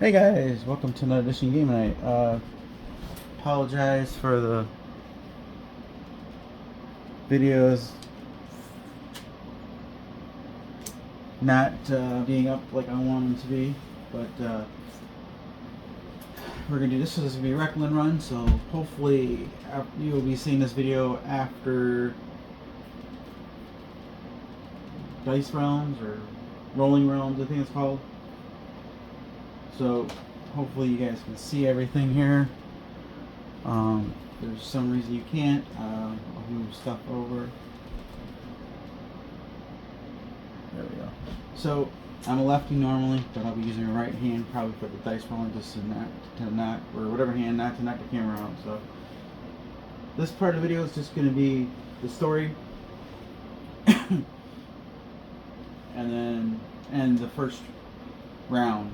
Hey guys, welcome to another edition of GamingNight. Apologize for the videos not being up like I want them to be, but we're gonna do this. So this is gonna be a Wreckland run, so hopefully you will be seeing this video after dice rounds or rolling rounds, I think it's called. So hopefully you guys can see everything here. If there's some reason you can't, I'll move stuff over. There we go. So I'm a lefty normally, but I'll be using a right hand probably for the dice rolling, just to knock or whatever hand, not to knock the camera out. So this part of the video is just going to be the story, and then end the first round.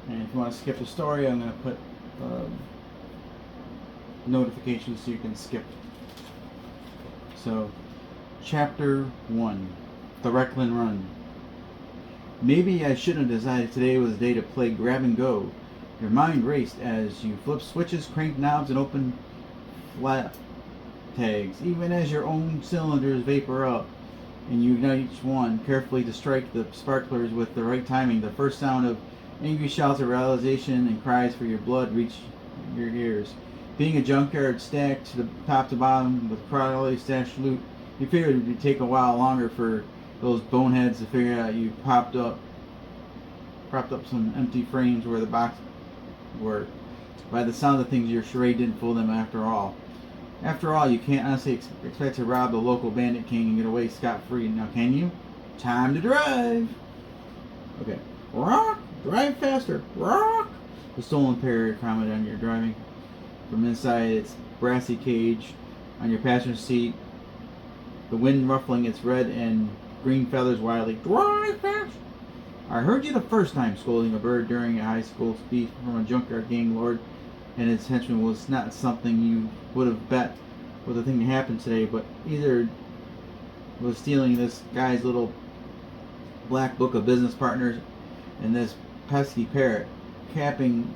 And if you want to skip the story, I'm going to put notifications so you can skip. So, Chapter 1, the Wreckland Run. Maybe I shouldn't have decided today was the day to play grab and go. Your mind raced as you flipped switches, cranked knobs, and opened flat tags, even as your own cylinders vapor up and you ignite each one carefully to strike the sparklers with the right timing. The first sound of angry shouts of realization and cries for your blood reach your ears. Being a junkyard stacked to the top to bottom with proudly stashed loot, you figured it would take a while longer for those boneheads to figure out you propped up some empty frames where the box were. By the sound of things, your charade didn't fool them after all. After all, you can't honestly expect to rob the local bandit king and get away scot-free. Now, can you? Time to drive! Okay. Rock! Drive faster! Rock! The stolen parrot commented on your driving. From inside its brassy cage, on your passenger seat, the wind ruffling its red and green feathers wildly. Drive fast! I heard you the first time, scolding a bird during a high school speech from a junkyard gang lord and its henchman was not something you would have bet was the thing to happen today, but either was stealing this guy's little black book of business partners and this pesky parrot, capping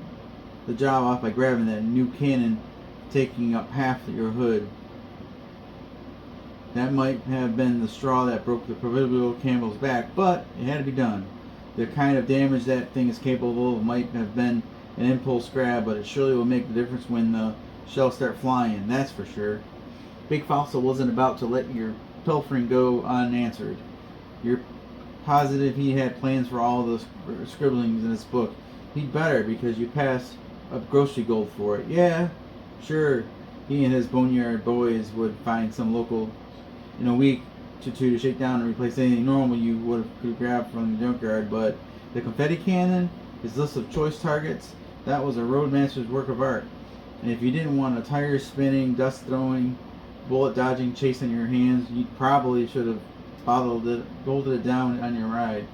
the job off by grabbing that new cannon taking up half of your hood. That might have been the straw that broke the proverbial camel's back, but it had to be done. The kind of damage that thing is capable of might have been an impulse grab, but it surely will make the difference when the shells start flying, that's for sure. Big Fossil wasn't about to let your pilfering go unanswered. You're positive he had plans for all those scribblings in his book. He'd better, because you passed up grocery gold for it. Yeah, sure, he and his boneyard boys would find some local in a week to two to shake down and replace anything normal you would have could grab from the junkyard, but the confetti cannon, his list of choice targets, that was a roadmaster's work of art. And if you didn't want a tire spinning, dust throwing, bullet dodging chase on your hands, you probably should have bolted it down on your ride.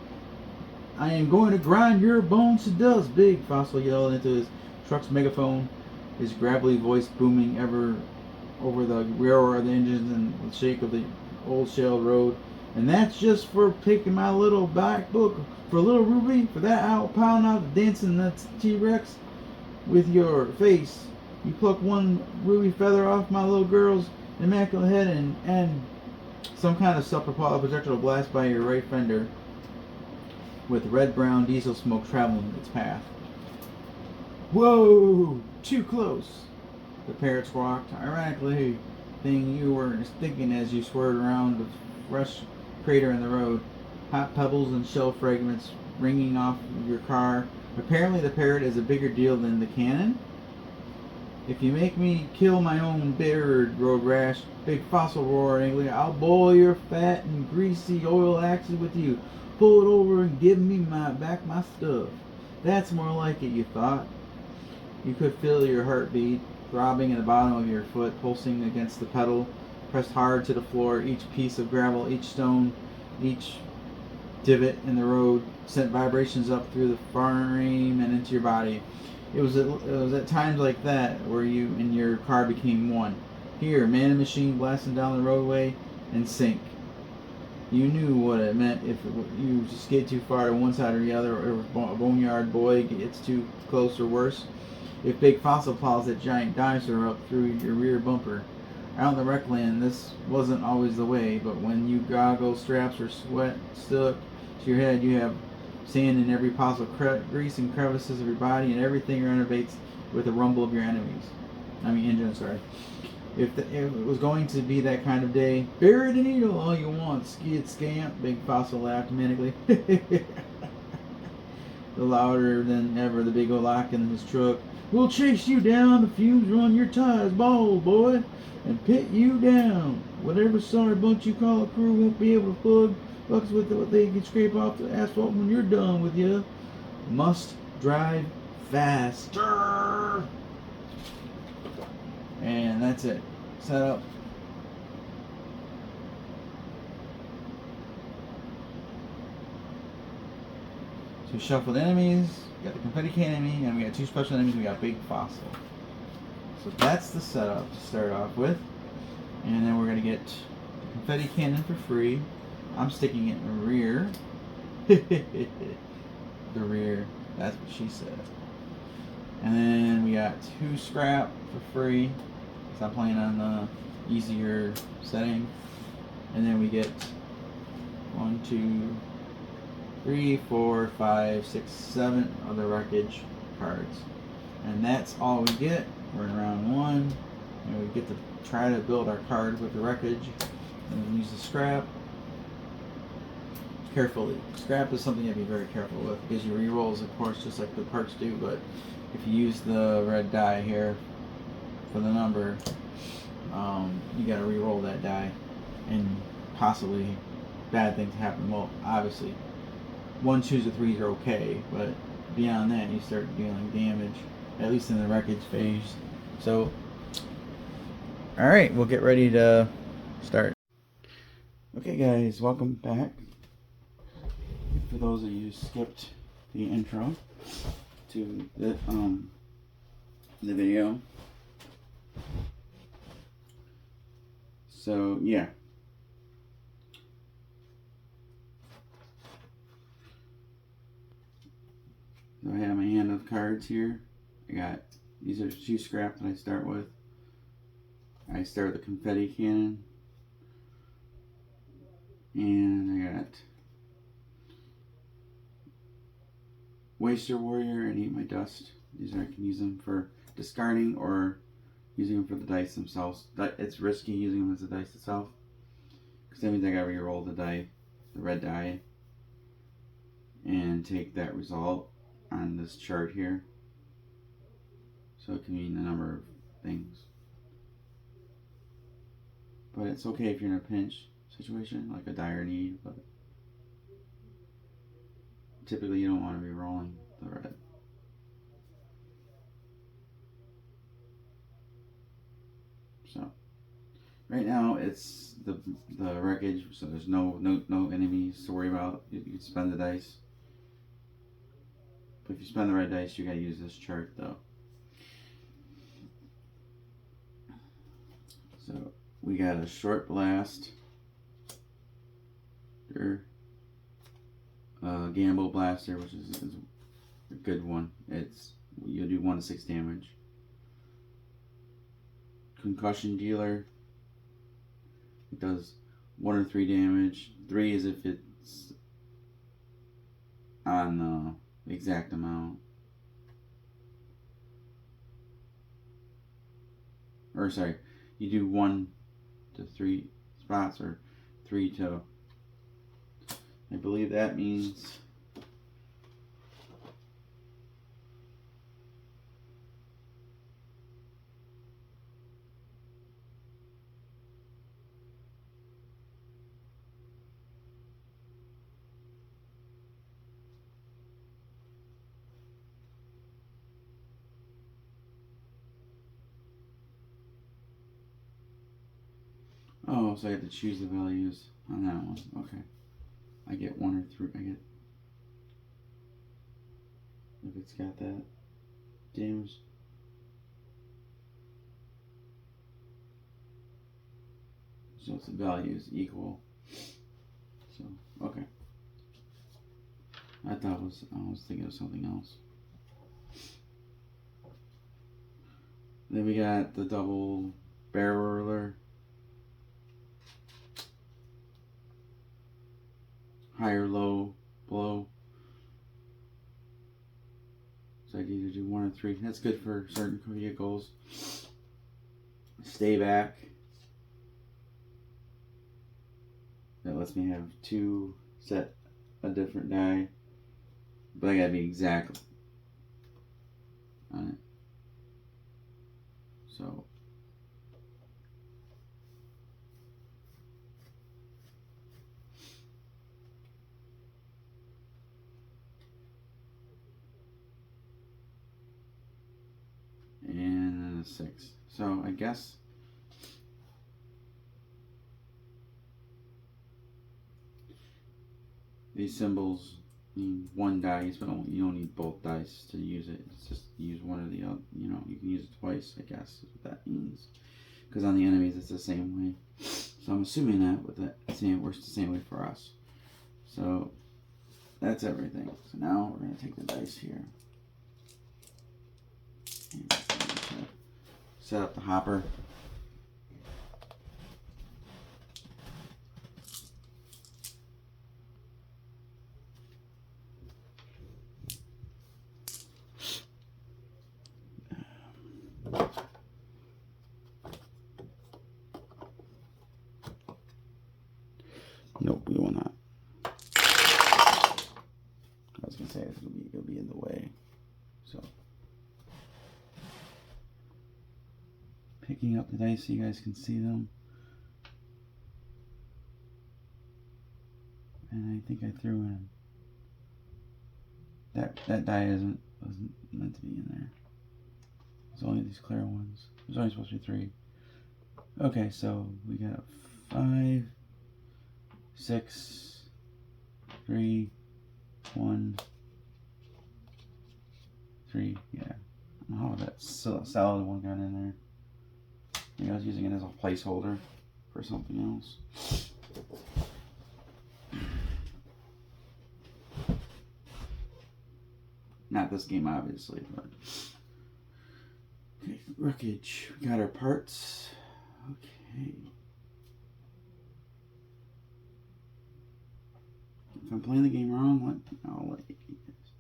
I am going to grind your bones to dust, Big Fossil yelled into his truck's megaphone, his gravelly voice booming ever over the roar of the engines and the shake of the old shell road. And that's just for picking my little back book for little Ruby, for that I'll pound out the dancing nuts T-Rex with your face. You pluck one ruby feather off my little girl's immaculate head and some kind of self-propelled projectile blast by your right fender with red-brown diesel smoke traveling its path. Whoa! Too close! The parrot squawked. Ironically, thing you were thinking as you swerved around the fresh crater in the road. Hot pebbles and shell fragments ringing off your car. Apparently the parrot is a bigger deal than the cannon. If you make me kill my own bird, road rash, Big Fossil roared angrily, I'll boil your fat and greasy oil axes with you. Pull it over and give me back my stuff. That's more like it, you thought. You could feel your heartbeat throbbing in the bottom of your foot, pulsing against the pedal, pressed hard to the floor. Each piece of gravel, each stone, each divot in the road sent vibrations up through the frame and into your body. It was at times like that where you and your car became one. Here, man and machine blasting down the roadway in sync. You knew what it meant if you skid too far to one side or the other, or a boneyard yard boy gets too close or worse. If Big Fossil plows that giant dinosaur up through your rear bumper. Out in the Wreckland, this wasn't always the way, but when you goggle straps or sweat stuck to your head, you have sand in every possible grease and crevices of your body, and everything renovates with the rumble of your engine, sorry. If it was going to be that kind of day, bury the needle all you want, skid scamp, Big Fossil laughed manically. The louder than ever, the big old lock in his truck. We'll chase you down, the fumes run your tires bald, boy, and pit you down. Whatever sorry bunch you call a crew won't be able to plug buckets with what they can scrape off the asphalt when you're done with you. Must drive faster. And that's it. Set up. Two shuffled enemies. We got the confetti cannon enemy, and we got two special enemies. We got Big Fossil. So that's the setup to start off with. And then we're going to get the confetti cannon for free. I'm sticking it in the rear. The rear. That's what she said. And then we got 2 scrap for free. So I'm playing on the easier setting. And then we get 1, 2, 3, 4, 5, 6, 7 of the wreckage cards. And that's all we get. We're in round 1. And we get to try to build our card with the wreckage. And we use the scrap. Carefully. Scrap is something you have to be very careful with. It gives you rerolls, of course, just like the perks do. But if you use the red die here for the number, you got to re-roll that die, and possibly bad things happen. Well, obviously, 1, 2s, or 3s are okay, but beyond that, you start dealing damage, at least in the wreckage phase. So, all right, we'll get ready to start. Okay, guys, welcome back. For those of you who skipped the intro to the video. So, yeah. So I have my hand of cards here. These are 2 scrap that I start with. I start with the confetti cannon. And I got Waster Warrior and Eat My Dust. These I can use them for discarding or using them for the dice themselves. It's risky using them as the dice itself, because that means I gotta re-roll the die, the red die, and take that result on this chart here. So it can mean a number of things. But it's okay if you're in a pinch situation, like a dire need, but typically you don't want to be rolling the red. So right now it's the wreckage, so there's no enemies to worry about. You can spend the dice. But if you spend the red dice, you gotta use this chart though. So we got a short blast. Gamble blaster, which is a good one. You'll do 1 to 6 damage. Concussion dealer. It does 1 or 3 damage. 3 is if it's on the exact amount. Or sorry, you do 1 to 3 spots, or 3 to, I believe that means so I have to choose the values on that one. Okay. I get 1 or 3. I get, if it's got that damage. So it's the values equal. So, okay. I was thinking of something else. Then we got the double barreler, higher low blow. So I need to do 1 or 3. That's good for certain vehicles. Stay back. That lets me have 2 set a different die, but I gotta be exact on it. So and a 6. So I guess these symbols mean 1 dice, but you don't need both dice to use it. It's just use one or the other. You know, you can use it twice, I guess, is what that means. Because on the enemies, it's the same way. So I'm assuming that with that works the same way for us. So that's everything. So now we're going to take the dice here. And set up the hopper. Nope, we will not. I was gonna say it'll be in the way. So picking up the dice so you guys can see them. And I think I threw in that die wasn't meant to be in there. There's only these clear ones. There's only supposed to be 3. Okay, so we got 5, 6, 3, 1, 3. Yeah. Oh, that salad one got in there. Maybe I was using it as a placeholder for something else. Not this game, obviously, but okay. Wreckage. We got our parts. Okay. If I'm playing the game wrong, I'll let you guys.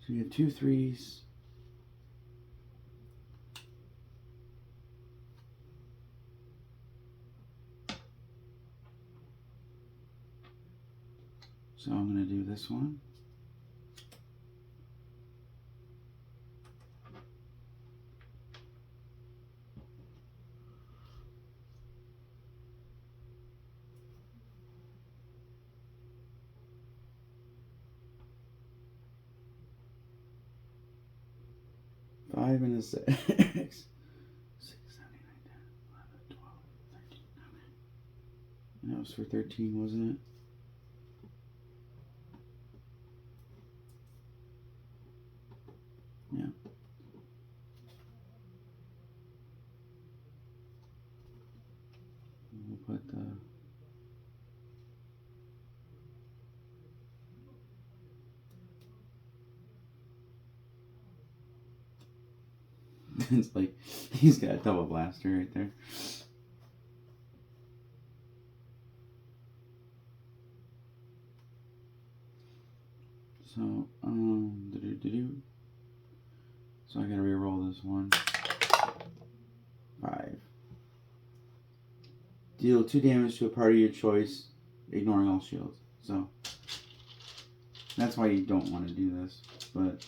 So we have 2 3s. So I'm going to do this one. Five and a 6. 6, 7, 8, 9, 10, 11, 12, 13. Okay. And that was for 13, wasn't it? Yeah. We'll put the it's like he's got a double blaster right there. So so I gotta re-roll this one. 5. Deal 2 damage to a party of your choice, ignoring all shields. So that's why you don't want to do this, but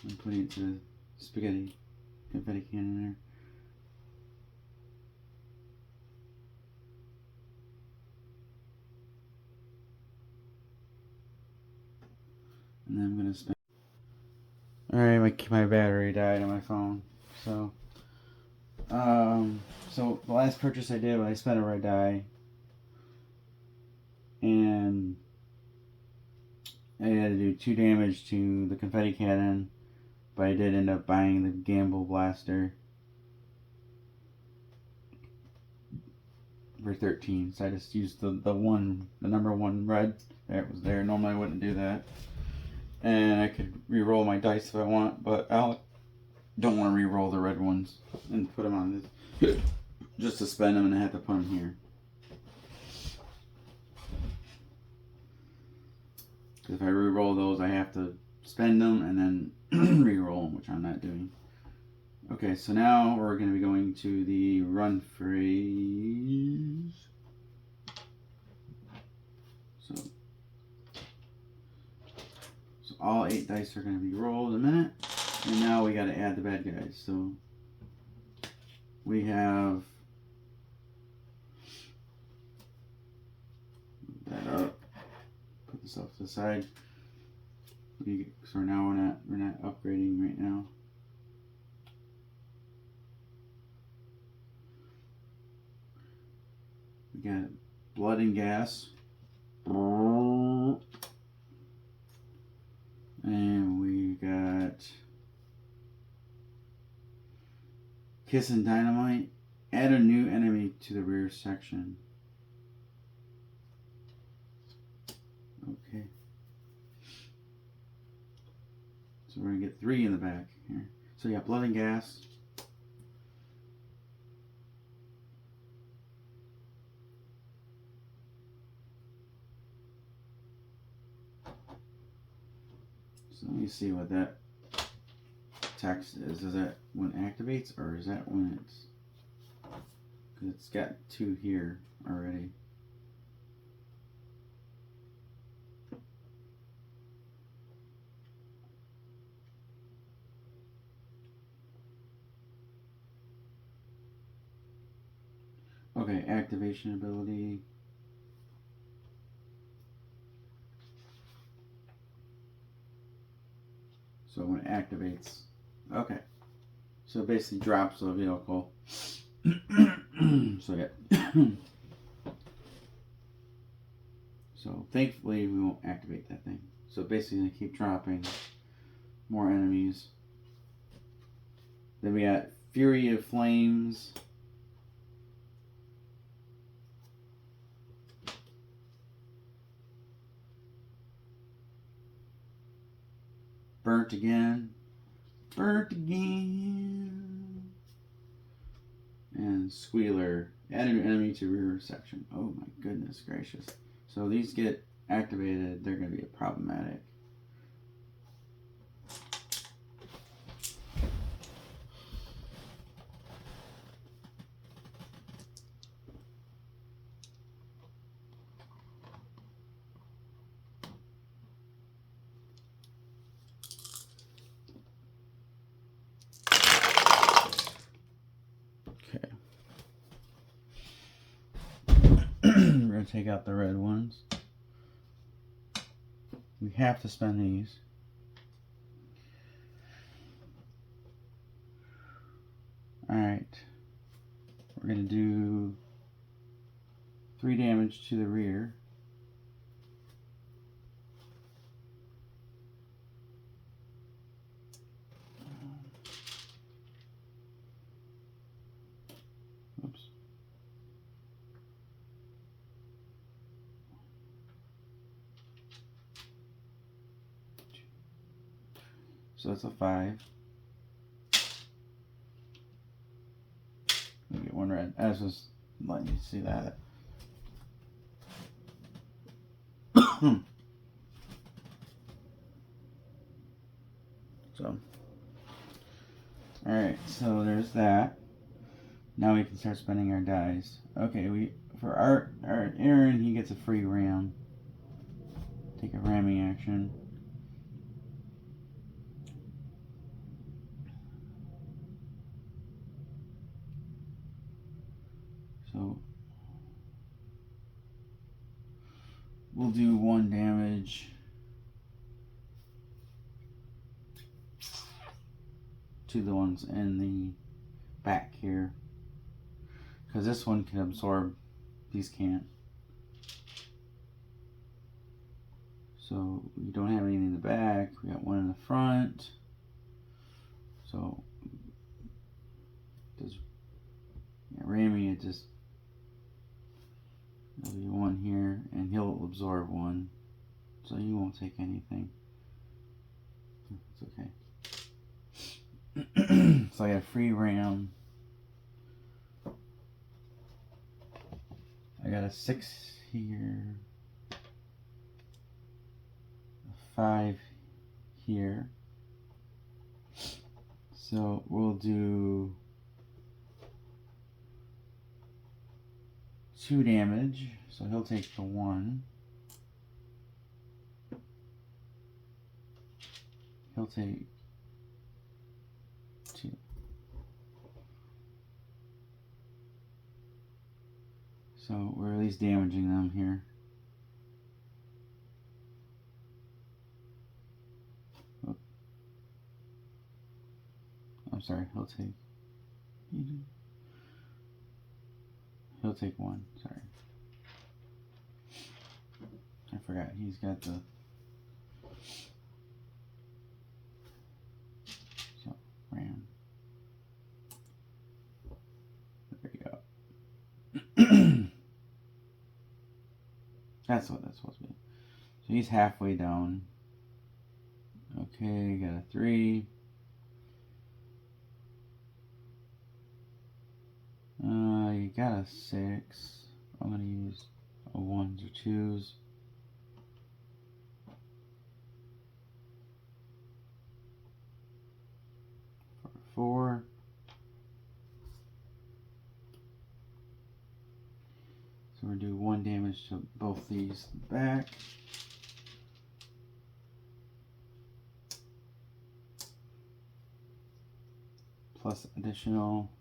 I'm putting it to the spaghetti confetti cannon there. And then I'm gonna spend. Alright, my battery died on my phone. So so the last purchase I did, I spent a red die, and I had to do 2 damage to the confetti cannon, but I did end up buying the gamble blaster. for 13. So I just used the number 1 red that was there. Normally I wouldn't do that. And I could re-roll my dice if I want, but I don't want to re-roll the red ones and put them on this just to spend them, and I have to put them here. Because if I re-roll those, I have to spend them and then re-roll them, which I'm not doing. Okay, so now we're going to be going to the run phrase. So all 8 dice are going to be rolled in a minute. And now we got to add the bad guys. So we have that up. Put this off to the side. So now we're not upgrading right now. We got blood and gas. And we got kiss and dynamite. Add a new enemy to the rear section. Okay. So we're going to get 3 in the back here. So you got blood and gas. So let me see what that text is. Is that when it activates, or is that when it's... Because it's got 2 here already. Okay, activation ability. So when it activates, okay. So it basically drops the vehicle. So yeah. So thankfully we won't activate that thing. So basically gonna keep dropping more enemies. Then we got Fury of Flames. Burnt again. Burnt again. And Squealer. Add an enemy to rear section. Oh my goodness gracious. So these get activated, they're going to be problematic. We're going to take out the red ones. We have to spend these. Alright. We're going to do 3 damage to the rear. Oops. So that's a 5. We get 1 red. I was just letting you see that. So, alright, so there's that. Now we can start spending our dice. Okay, for Aaron, he gets a free ram. Take a ramming action. So we'll do 1 damage to the ones in the back here, because this one can absorb, these can't. So we don't have anything in the back, we got 1 in the front. So does ramming, it just There'll be one here, and he'll absorb one, so you won't take anything. It's okay. So I got a free ram. I got a 6 here, a 5 here. So we'll do 2 damage, so he'll take the 1. He'll take 2. So we're at least damaging them here. Oh. I'm sorry, he'll take 1, sorry. I forgot, he's got the... So, ram. There you go. That's what that's supposed to be. So he's halfway down. Okay, got a 3. You got a 6. I'm going to use a 1s or 2s. For 4. So we're going to do 1 damage to both these back. Plus additional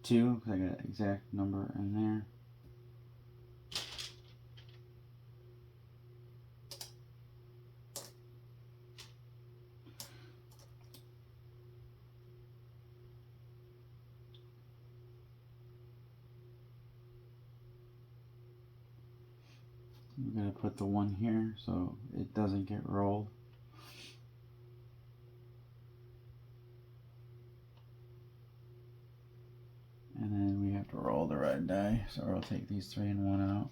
2, because I got an exact number in there. I'm going to put the 1 here so it doesn't get rolled. And then we have to roll the red die, so I'll take these 3 and 1 out.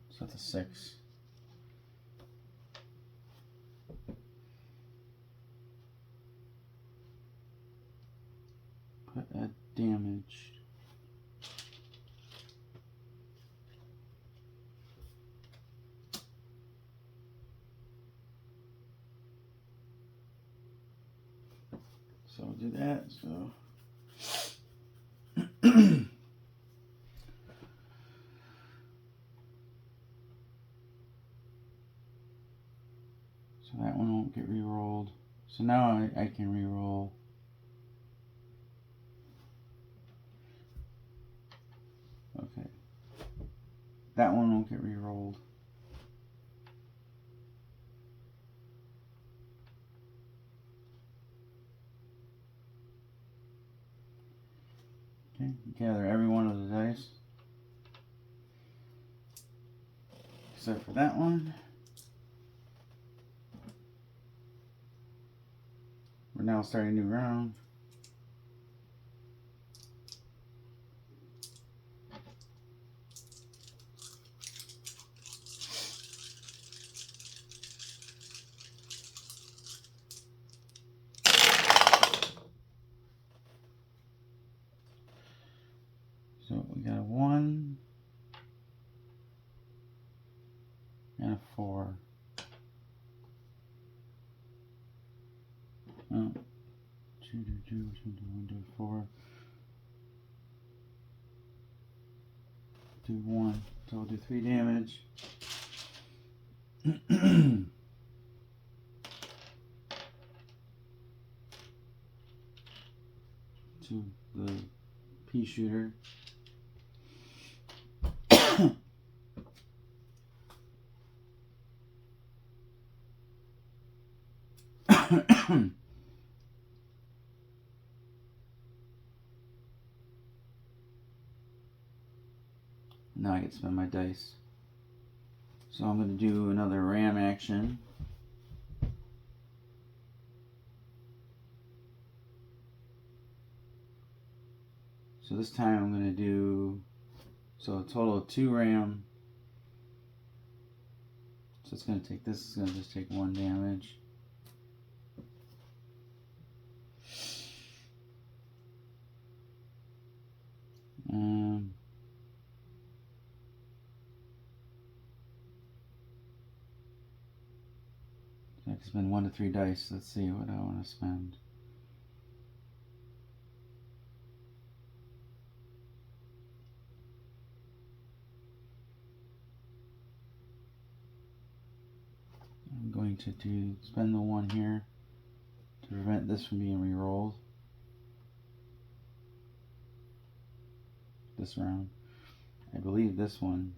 So that's a 6. Put a damage. So we'll do that. So so that one won't get re-rolled. So now I can re-roll. Okay. That one won't get re-rolled. Okay, gather every one of the dice. Except for that one. We're now starting a new round. So we got a 1 and a 4. Oh, 2, 2, 4. Do 1. So we'll do 3 damage. To the pea shooter. Now I get to spend my dice. So I'm going to do another ram action. So this time I'm going to do, so a total of 2 ram. So it's going to take, this is going to just take 1 damage. I can spend 1 to 3 dice. Let's see what I want to spend. I'm going to spend the 1 here to prevent this from being re-rolled this round. I believe this one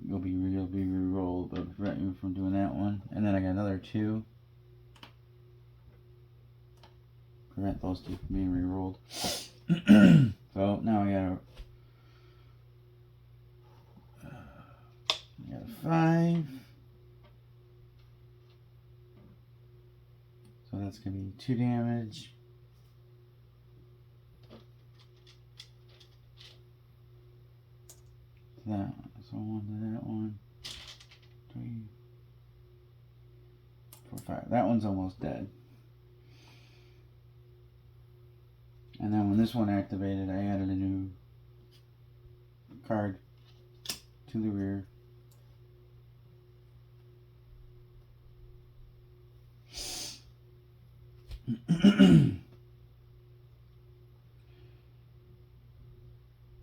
will be re-rolled, but prevent me from doing that one. And then I got another 2. Prevent those 2 from being re-rolled. So now I got a 5. So that's going to be 2 damage. That, so 1 to that one. 3, 4, 5. That one's almost dead. And then when this one activated, I added a new card to the rear.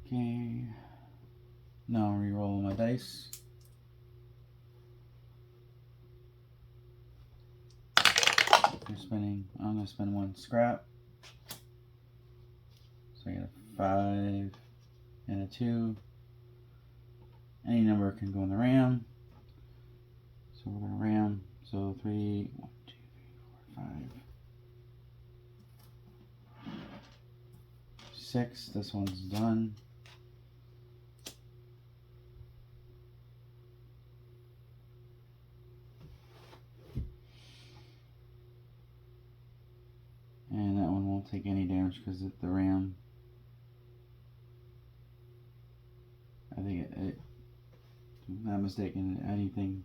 Okay. Now I'm re-rolling my dice. I'm going to spend 1 scrap. So I got a 5 and a 2. Any number can go in the ram. So we're going to ram. So 3, 1, 2, 3, 4, 5. 6. This one's done. And that one won't take any damage because it's the ram. I think if I'm not mistaken, anything.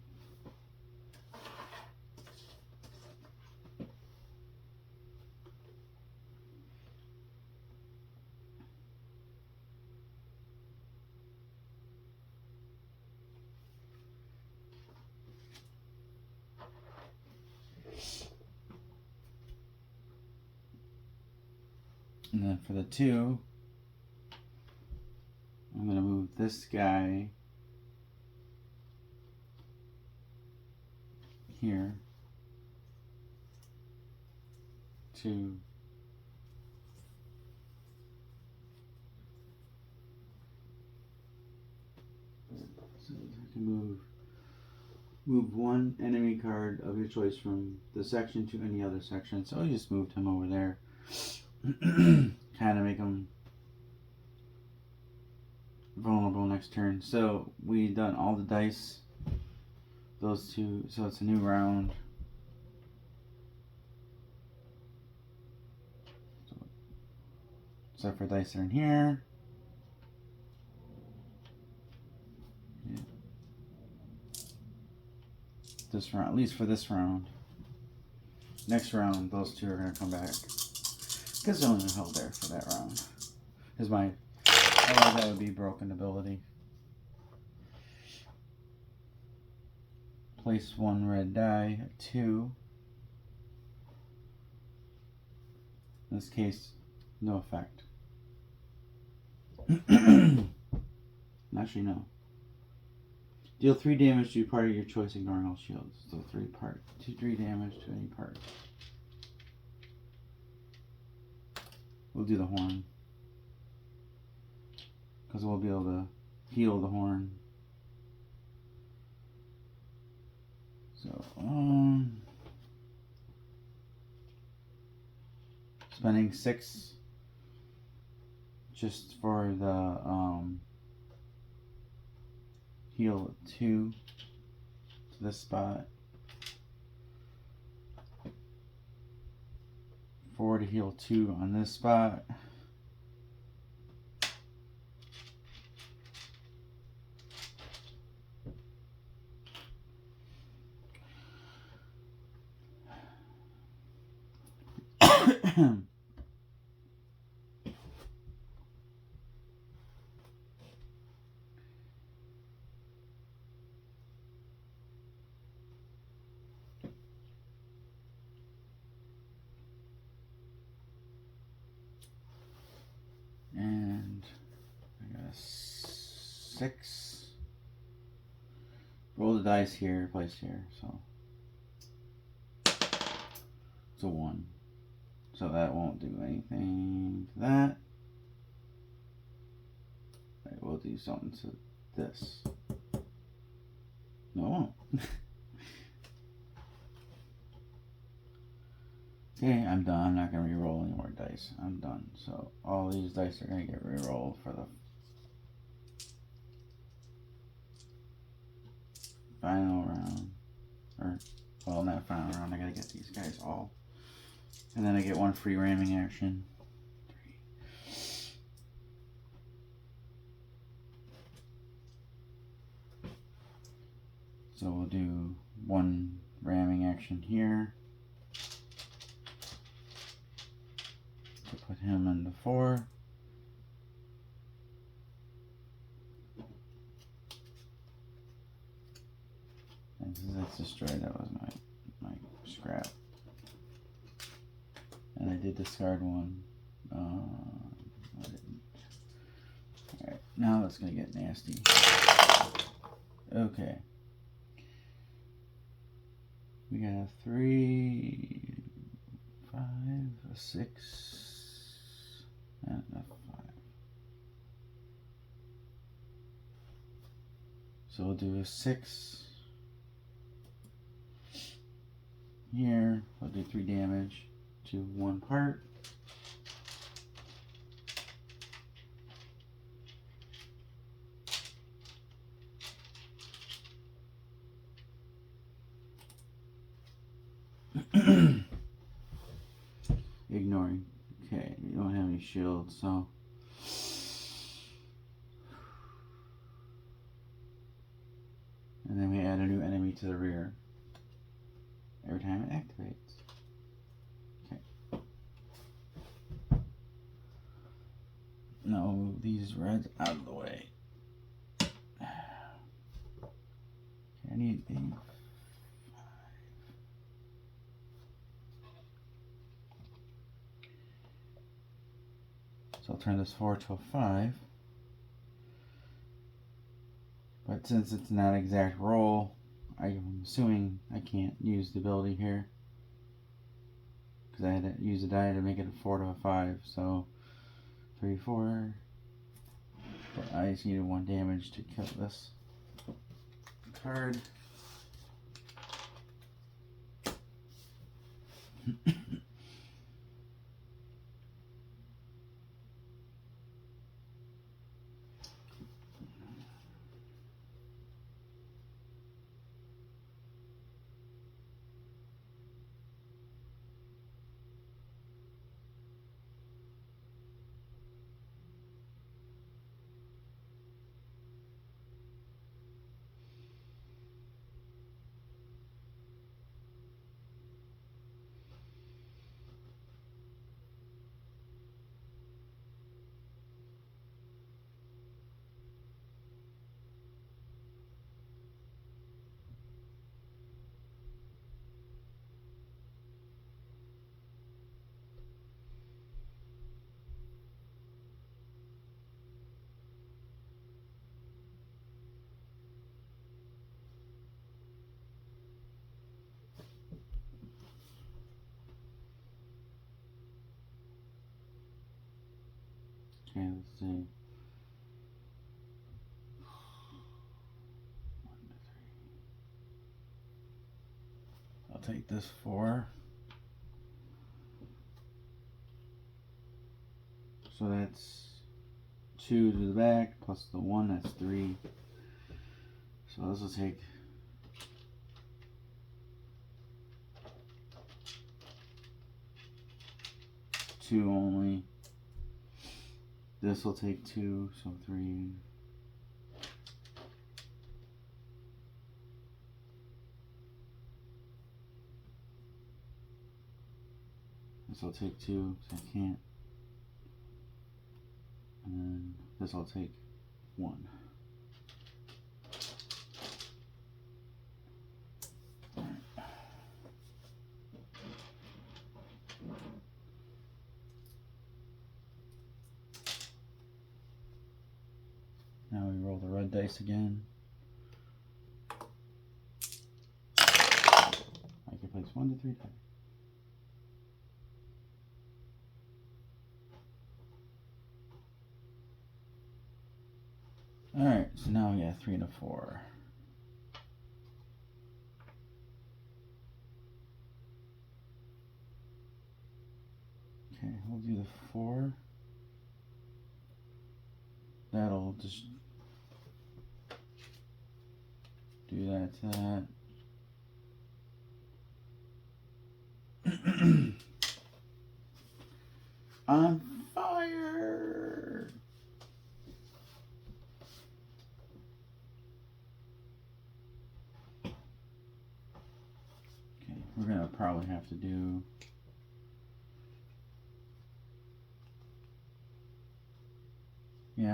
And then for the 2, I'm going to move this guy here to so I can move 1 enemy card of your choice from the section to any other section. So I just moved him over there. Kind of make him vulnerable next turn. So we done all the dice. Those 2. So it's a new round. So, except for dice are in here. Yeah. This round, at least for this round. Next round, those 2 are going to come back. Because they're only held there for that round. Is my, otherwise that would be broken ability. Place 1 red die, 2. In this case, no effect. Actually, no. Deal 3 damage to part of your choice, ignoring all shields. So 3 damage to any part. We'll do the horn, because we'll be able to heal the horn. So, spending 6 just for the heal 2 to this spot. 4 to heal 2 on this spot. And I got a 6. Roll the dice here, placed here, so it's a 1. So that won't do anything to that. Right, we'll do something to this. No, it won't. Okay, I'm done. I'm not going to re-roll any more dice. I'm done. So all these dice are going to get re-rolled for the final round. Or, well, not final round. I got to get these guys all. And then I get 1 free ramming action. 3. So we'll do 1 ramming action here. To put him into 4. And that's destroyed. That was my scrap. And I did discard 1. I didn't. Alright, now it's gonna get nasty. Okay. We got a 3, 5, a 6, and a 5. So we'll do a 6 here. I'll do 3 damage to 1 part. Ignoring. Okay, we don't have any shields, so and then we add a new enemy to the rear every time it activates. Okay. Now move these reds out of the way. Okay, I need a 5. So I'll turn this 4 to a 5. But since it's not an exact roll, I'm assuming I can't use the ability here. Because I had to use a die to make it a 4 to a 5. So 3, 4. But I just needed 1 damage to kill this card. Okay, let's see. 1 to 3. I'll take this 4. So that's 2 to the back plus the 1, that's 3. So this will take 2 only. This will take 2, so 3. This will take 2, because I can't. And then this will take 1. Now we roll the red dice again. I can place 1 to 3 dice. Alright, so now we got 3 and a 4. Okay, we'll do the 4. That'll just do that to that. On fire! Okay, we're gonna probably have to do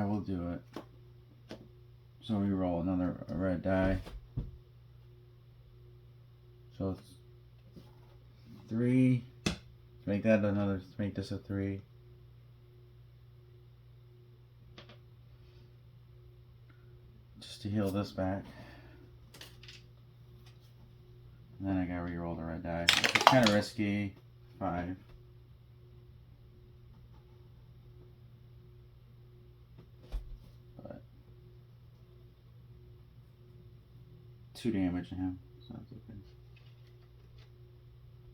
we'll do it. So we roll another red die. So it's 3. Make that another. Make this a 3. Just to heal this back. And then I gotta re-roll the red die. It's kind of risky. 5. But 2 damage to him, so that's okay.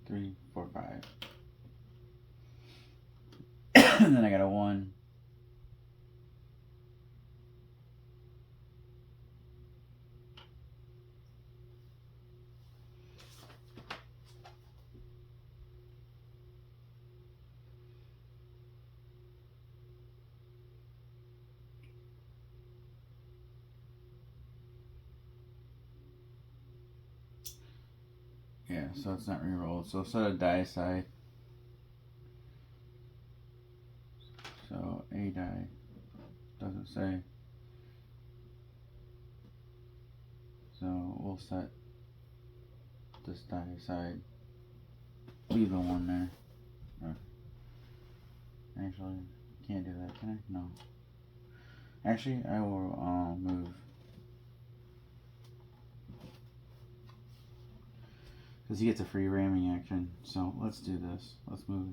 3, 4, 5. And then I got a 1. Yeah, so it's not re-rolled. So set a die aside. So a die doesn't say. So we'll set this die aside. Leave the 1 there. Actually, can't do that, can I? No. Actually, I will move. Because he gets a free ramming action. So let's do this. Let's move.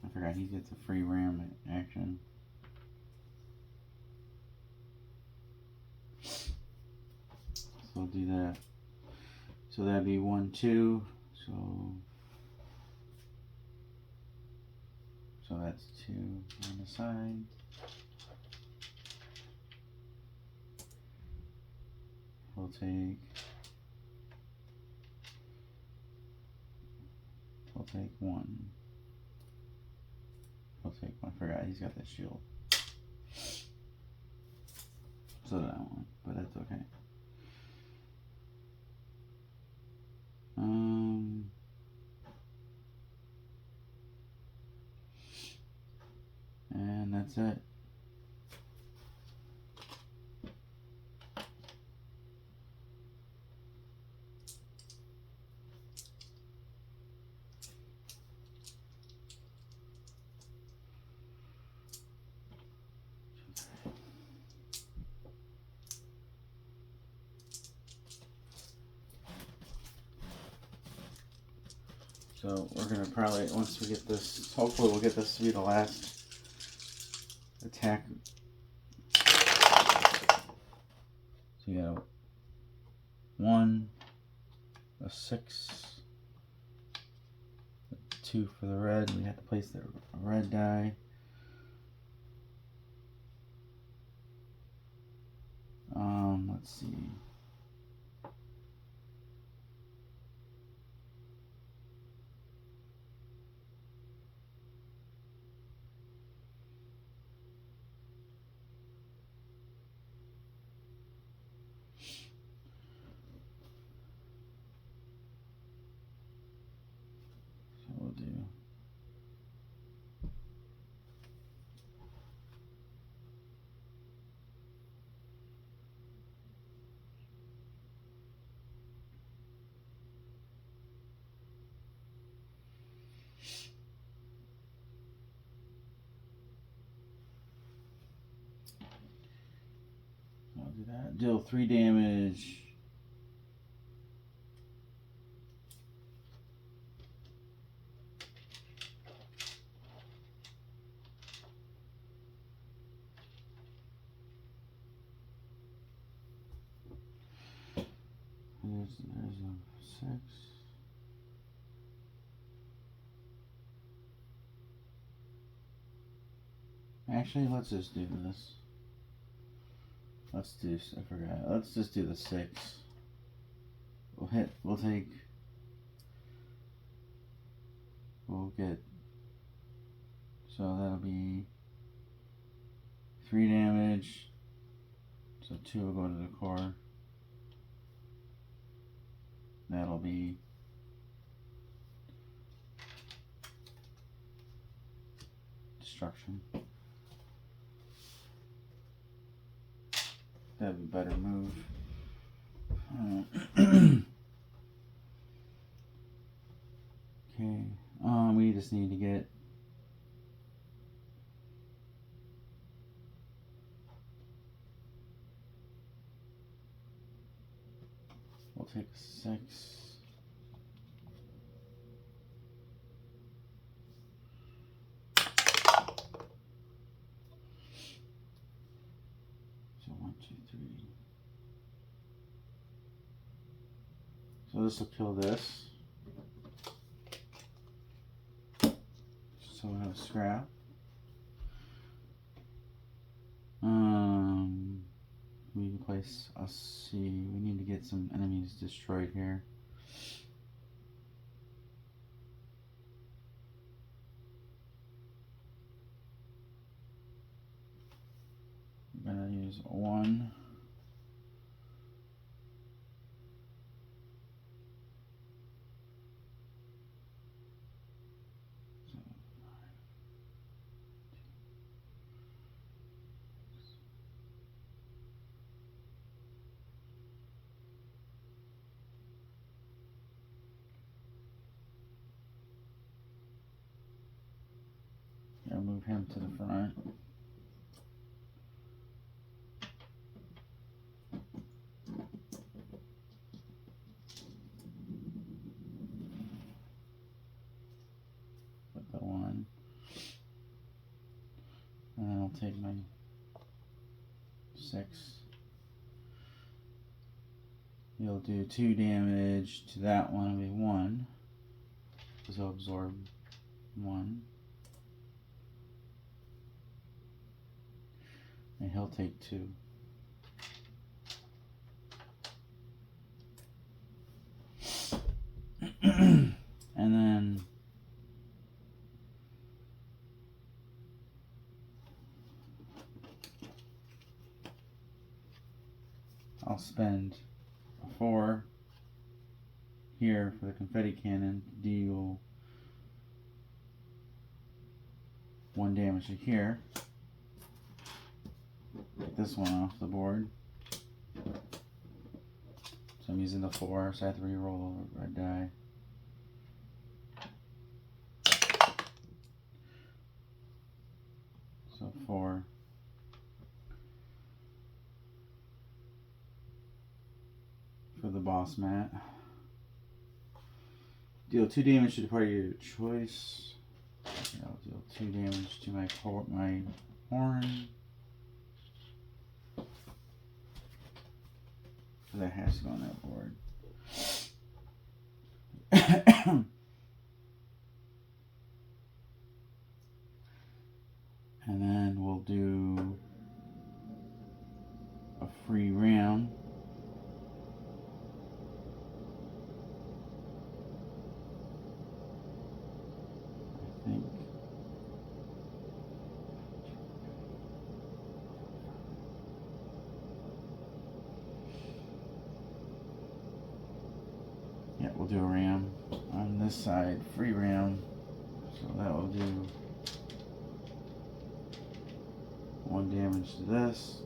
I forgot he gets a free ram action. So we'll do that. So that'd be 1, 2. So that's 2 on the side. We'll take 1. We'll take 1. I forgot he's got that shield. So that one, but that's okay. And that's it. So we're gonna probably, once we get this, hopefully we'll get this to be the last attack. So you got a 1, a 6, a 2 for the red. We have to place the red die. Let's see. do. I'll do that. Deal 3 damage. There's a 6. Actually, let's just do this. Let's do, I forgot. Let's just do the 6. We'll take, we'll get, so that'll be 3 damage. So 2 will go to the core. That'll be destruction. That'd be a better move. Okay. We just need to get we'll take 6. So 1, 2, 3. So this will kill this. So we have scrap. We can place. Let's see. We need to get some enemies destroyed here. I'm gonna use 1. I'll move him to the front. Put the 1. And then I'll take my 6. You'll do 2 damage to that one. It'll be 1. So I'll absorb 1. And he'll take 2. And then I'll spend a 4 here for the confetti cannon to deal 1 damage to here. Get this one off the board. So I'm using the 4, so I have to re-roll a red die. So 4. For the boss mat. Deal 2 damage to the party of your choice. I'll deal 2 damage to my horn. That has to go on that board. And then we'll do a free ram. I think. Yeah, we'll do a ram on this side, free ram. So that will do 1 damage to this.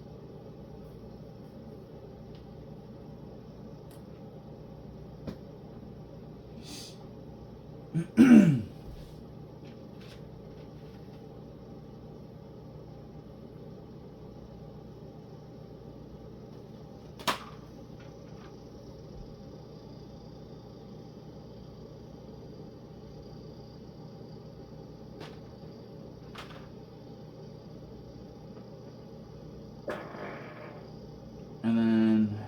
And then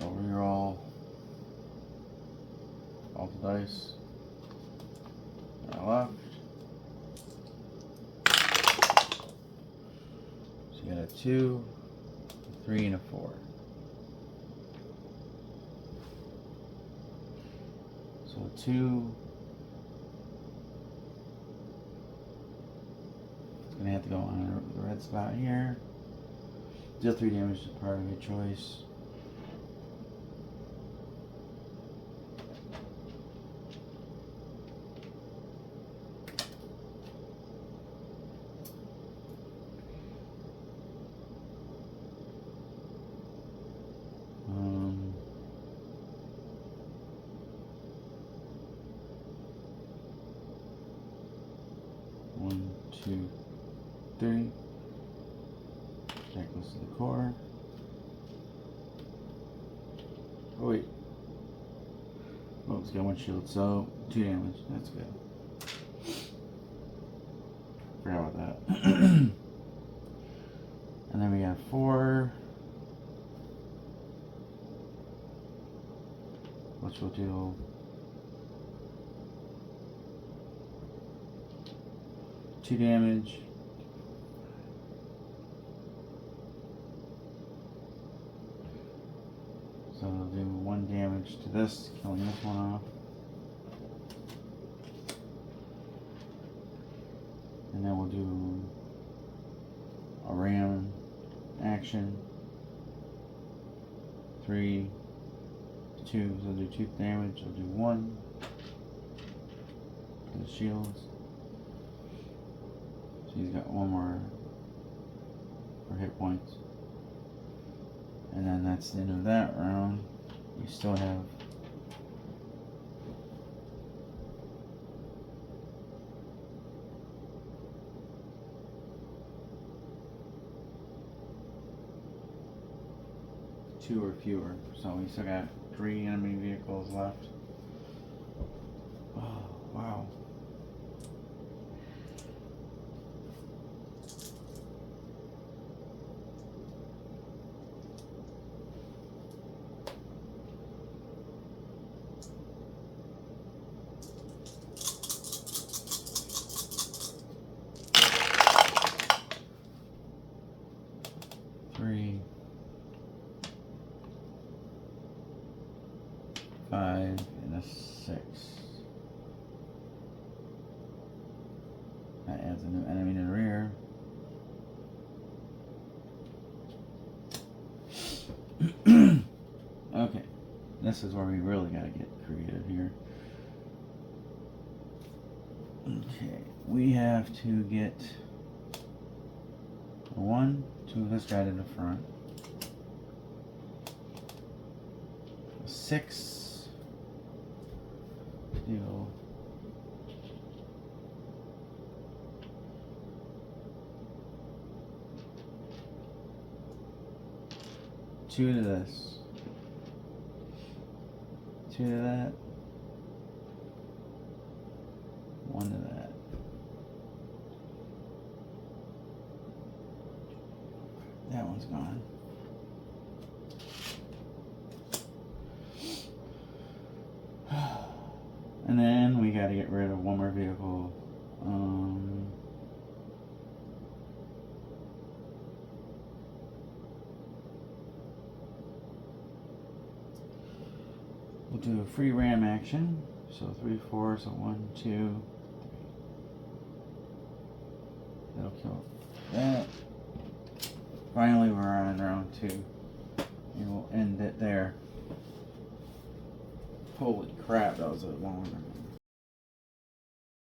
I'll reroll all the dice that I left. So you got a 2, a 3, and a 4. So a 2. Gonna have to go on the red spot here. Deal 3 damage to part of your choice. One, 2, 3. That goes to the core. Oh wait. Oh, it's got 1 shield, so 2 damage. That's good. Forgot about that. And then we got 4. Which will do 2 damage. So it'll do 1 damage to this, killing this one off. And then we'll do a ram action. 3, 2, so I'll do 2 damage. I'll do 1 for the shields. So he's got 1 more for hit points. And then that's the end of that round. We still have two or fewer. So we still got 3 enemy vehicles left. Oh, wow. Three, 5, and a 6. That adds a new enemy to the rear. Okay, this is where we really gotta get creative here. Okay, we have to get 1, 2 of this guy to the front. 6. Deal. Two to this. 2 to that. 1 to that. That one's gone. And then we got to get rid of 1 more vehicle. We'll do a free ram action. So 3, 4, so 1, 2, 3. That'll kill that. Finally, we're on round 2. And we'll end it there. Holy crap, that was a long one.